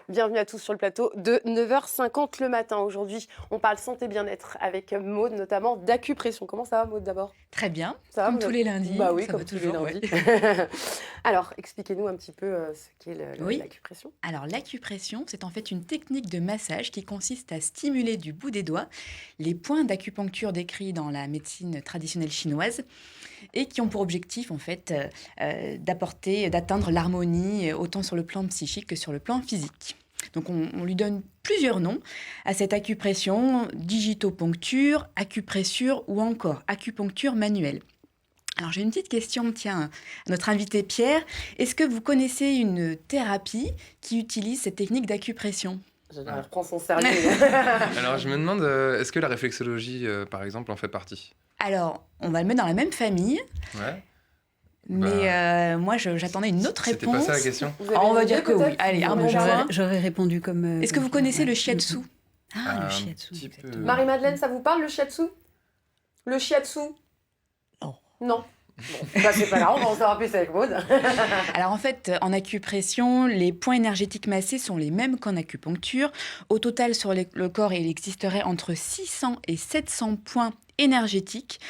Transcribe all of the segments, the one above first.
Bienvenue à tous sur le plateau de 9h50 le matin. Aujourd'hui, on parle santé bien-être avec Maude, notamment d'acupression. Comment ça va, Maude, d'abord? Très bien, Ça va, comme vous tous avez- les lundis, Bah oui, ça va comme tous les toujours, ouais. lundis. Alors, expliquez-nous un petit peu ce qu'est Oui, l'acupression. alors l'acupression, c'est en fait une technique de massage qui consiste à stimuler du bout des doigts les points d'acupuncture décrits dans la médecine traditionnelle chinoise et qui ont pour objectif en fait d'atteindre l'harmonie autant sur le plan psychique que sur le plan physique. Donc on lui donne plusieurs noms à cette acupression, digitoponcture, acupressure ou encore acupuncture manuelle. Alors j'ai une petite question, tiens, à notre invité Pierre. Est-ce que vous connaissez une thérapie qui utilise cette technique d'acupression? Je Ah. reprends son sérieux. Alors je me demande, est-ce que la réflexologie, par exemple, en fait partie? Alors, on va le mettre dans la même famille, Ouais. mais Bah, moi j'attendais une autre c'était réponse. pas ça la question? Vous avez Ah, on une va idée, dire que oui. peut-être? Allez, un Vous bon avez point. J'aurais répondu comme. Est-ce que vous connaissez le shiatsu? Ah, le Un shiatsu. petit peu. exactement. Marie-Madeleine, ça vous parle, le shiatsu? Le shiatsu? Non. Non. Bon, bah, c'est pas grave, on va en savoir plus avec Maude. Alors en fait, en acupression, les points énergétiques massés sont les mêmes qu'en acupuncture. Au total, sur le corps, il existerait entre 600 et 700 points énergétiques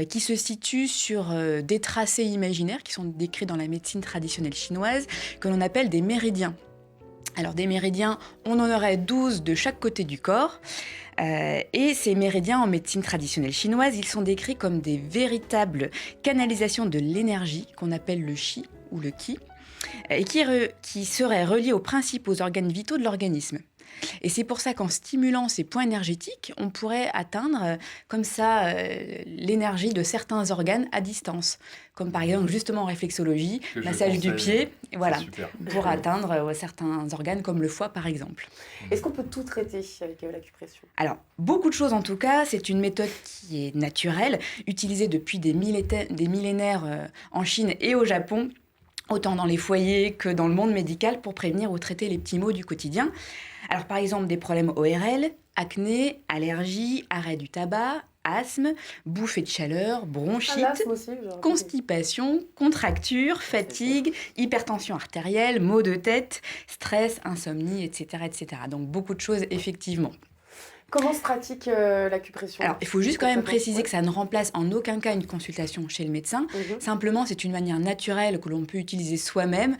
qui se situent sur des tracés imaginaires qui sont décrits dans la médecine traditionnelle chinoise, que l'on appelle des méridiens. Alors des méridiens, on en aurait 12 de chaque côté du corps. Et ces méridiens en médecine traditionnelle chinoise, ils sont décrits comme des véritables canalisations de l'énergie qu'on appelle le qi ou le qi, et qui seraient reliés aux principaux organes vitaux de l'organisme. Et c'est pour ça qu'en stimulant ces points énergétiques, on pourrait atteindre comme ça l'énergie de certains organes à distance, comme par exemple justement en réflexologie, Que je massage du conseille. pied, voilà, C'est super. pour atteindre certains organes comme le foie par exemple. Est-ce qu'on peut tout traiter avec l'acupression? Alors, beaucoup de choses en tout cas, c'est une méthode qui est naturelle, utilisée depuis des millénaires en Chine et au Japon, autant dans les foyers que dans le monde médical, pour prévenir ou traiter les petits maux du quotidien. Alors par exemple, des problèmes ORL, acné, allergies, arrêt du tabac, asthme, bouffée de chaleur, Ah, bronchite, l'asthme aussi, j'aurais pas dit. constipation, contracture, fatigue, hypertension artérielle, maux de tête, stress, insomnie, etc., etc. Donc beaucoup de choses effectivement. Comment se pratique l'acupression? Alors, il faut juste quand même Concrètement, préciser que ça ne remplace en aucun cas une consultation chez le médecin. Mhm. Simplement, c'est une manière naturelle que l'on peut utiliser soi-même.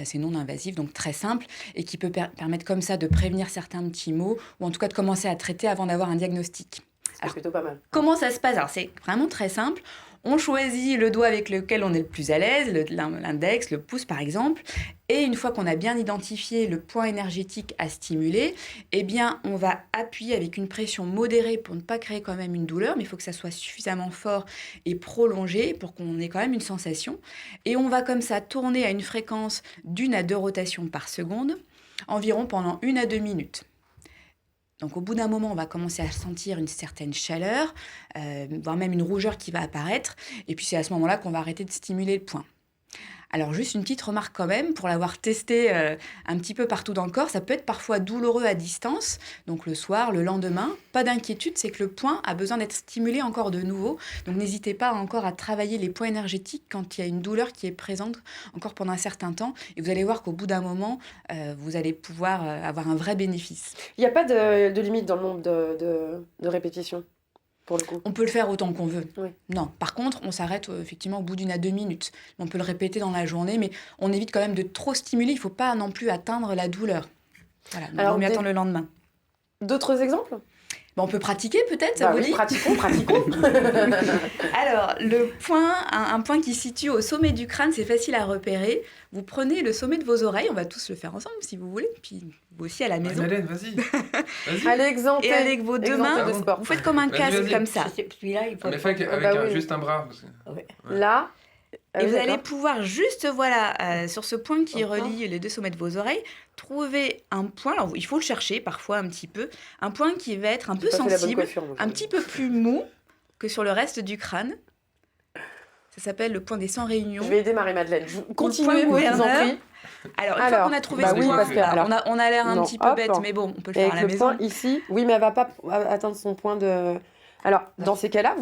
C'est non invasif, donc très simple, et qui peut permettre comme ça de prévenir certains petits maux, ou en tout cas de commencer à traiter avant d'avoir un diagnostic. C'est plutôt pas mal. Comment ça se passe? Alors, c'est vraiment très simple. On choisit le doigt avec lequel on est le plus à l'aise, l'index, le pouce par exemple. Et une fois qu'on a bien identifié le point énergétique à stimuler, eh bien, on va appuyer avec une pression modérée pour ne pas créer quand même une douleur, mais il faut que ça soit suffisamment fort et prolongé pour qu'on ait quand même une sensation. Et on va comme ça tourner à une fréquence d'1 à 2 rotations par seconde, environ pendant 1 à 2 minutes. Donc au bout d'un moment, on va commencer à sentir une certaine chaleur, voire même une rougeur qui va apparaître. Et puis c'est à ce moment-là qu'on va arrêter de stimuler le point. Alors juste une petite remarque quand même, pour l'avoir testé un petit peu partout dans le corps, ça peut être parfois douloureux à distance, donc le soir, le lendemain. Pas d'inquiétude, c'est que le point a besoin d'être stimulé encore de nouveau. Donc n'hésitez pas encore à travailler les points énergétiques quand il y a une douleur qui est présente encore pendant un certain temps. Et vous allez voir qu'au bout d'un moment, vous allez pouvoir avoir un vrai bénéfice. Il n'y a pas de limite dans le nombre de répétitions, pour le coup. On peut le faire autant qu'on veut. Oui. Non, par contre, on s'arrête effectivement au bout d'1 à 2 minutes. On peut le répéter dans la journée, mais on évite quand même de trop stimuler. Il ne faut pas non plus atteindre la douleur. Voilà, donc Alors, on vaut mieux attendre le lendemain. D'autres exemples? On peut pratiquer peut-être, ça Bah vous oui, dit? pratiquons. Alors, le point, un point qui se situe au sommet du crâne, c'est facile à repérer. Vous prenez le sommet de vos oreilles, on va tous le faire ensemble si vous voulez, puis vous aussi à la maison. Madeleine, vas-y. Vas-y. Allez, exempté. Et avec vos deux Exempté mains, de sport. vous faites comme un Vas-y, casque vas-y. comme ça. Celui-là, il faut. Mais fais avec, Ah bah oui. juste un bras. Parce que- Ouais. Ouais. Là. Ah Et oui, vous allez d'accord. pouvoir juste, voilà, sur ce point qui Hop, hop. relie les deux sommets de vos oreilles, trouver un point, alors il faut le chercher parfois un petit peu, un point qui va être un peu J'ai pas fait la bonne sensible, coiffure, moi, un petit peu plus mou que sur le reste du crâne. Ça s'appelle le point des 100 réunions. Je vais aider Marie-Madeleine. Continuez, point moi, je vous en gouverneur. prie. Alors, une fois qu'on a trouvé bah ce oui, point, parce que, alors, alors, on a l'air un non, petit peu hop. bête, mais bon, on peut le Et faire à avec la le maison. point ici, oui, mais elle va pas atteindre son point de... Alors, dans ces cas-là,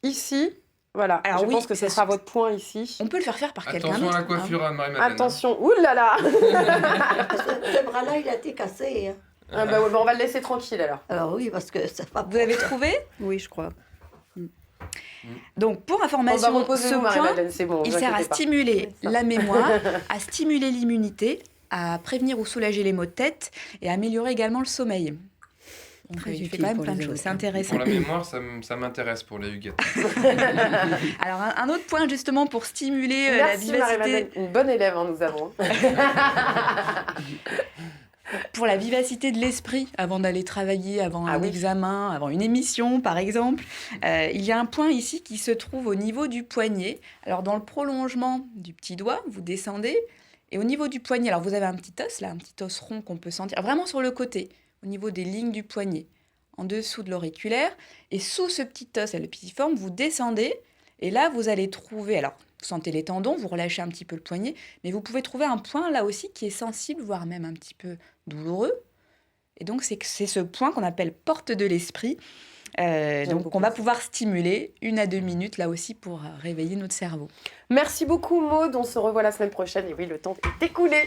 ici, Voilà, Alors je oui, pense que ce ça- sera votre point ici. On peut le faire par quelqu'un Attention d'autre. à la coiffure, Anne-Marie-Madeleine. Attention, oulala Ce bras-là, il a été cassé. Hein. Ah bah ouais, bah on va le laisser tranquille alors. Alors oui, parce que ça va Vous avez trouvé? Oui, je crois. Donc, pour On va information, reposer ce vous, point, Marie-Madeleine, c'est bon. il vous sert à inquiétez pas. stimuler C'est ça. la mémoire, à stimuler l'immunité, à prévenir ou soulager les maux de tête et à améliorer également le sommeil. Donc, Très il fait utile quand même pour plein les de choses. C'est avocats. intéressant. Pour la mémoire, ça m'intéresse pour les huguettes. Alors, un autre point justement pour stimuler la Merci vivacité. Marie-Madeleine, une bonne élève nous avons. Pour la vivacité de l'esprit, avant d'aller travailler, avant Ah un oui. examen, avant une émission par exemple, il y a un point ici qui se trouve au niveau du poignet. Alors dans le prolongement du petit doigt, vous descendez, et au niveau du poignet, alors vous avez un petit os là, un petit os rond qu'on peut sentir, vraiment sur le côté, au niveau des lignes du poignet, en dessous de l'auriculaire, et sous ce petit os, le pisiforme, vous descendez, et là vous allez trouver, alors vous sentez les tendons, vous relâchez un petit peu le poignet, mais vous pouvez trouver un point là aussi qui est sensible, voire même un petit peu douloureux. Et donc, c'est ce point qu'on appelle porte de l'esprit. Donc, beaucoup on va ça. pouvoir stimuler 1 à 2 minutes là aussi pour réveiller notre cerveau. Merci beaucoup Maud, on se revoit la semaine prochaine. Et oui, le temps est écoulé.